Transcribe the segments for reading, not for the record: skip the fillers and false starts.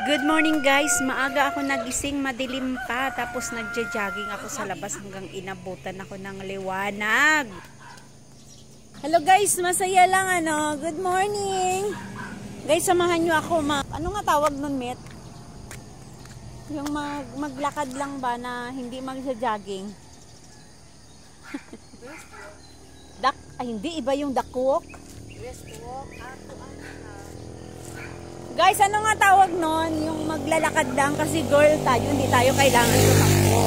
Good morning guys, maaga ako nagising, madilim pa, tapos nagja-jogging ako sa labas hanggang inabutan ako ng liwanag. Hello guys, masaya lang good morning. Guys, samahan nyo ako ano nga tawag nun, Met? Yung maglakad lang ba na hindi magja-jogging? Hindi, iba yung dakwalk. Guys, ano nga tawag nun? Yung maglalakad lang kasi girl tayo, hindi tayo kailangan tumakbo.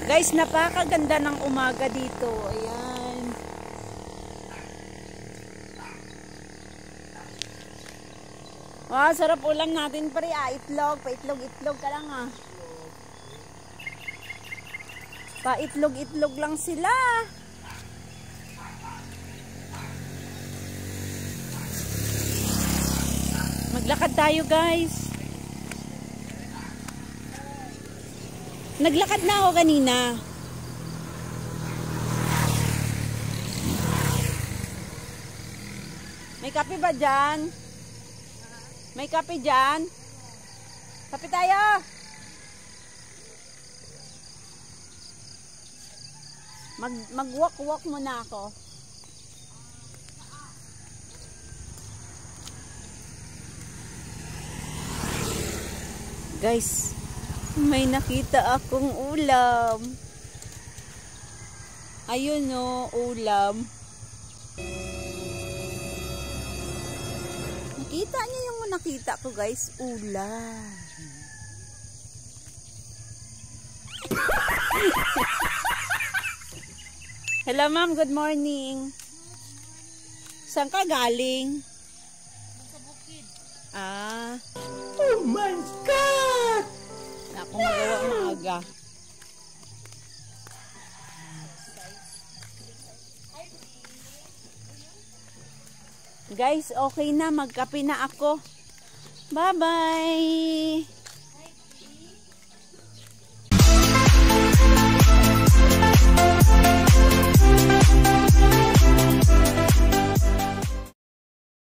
Guys, napakaganda ng umaga dito. Ayan. Wow, sarap ulam natin pare. Itlog. Paitlog-itlog ka lang Paitlog-itlog lang sila. Maglakad tayo guys. Naglakad na ako kanina. May kape ba dyan? May kape dyan? Kape tayo! Mag-walk muna ako. Guys, may nakita akong ulam. Ayun ulam. Nakita niyo yung nakita ko guys, ulam. Hello ma'am, good morning. Saan ka galing? Sa bukid. Oh my God! Ako magawa maaga. Guys, okay na. Magkape na ako. Bye-bye!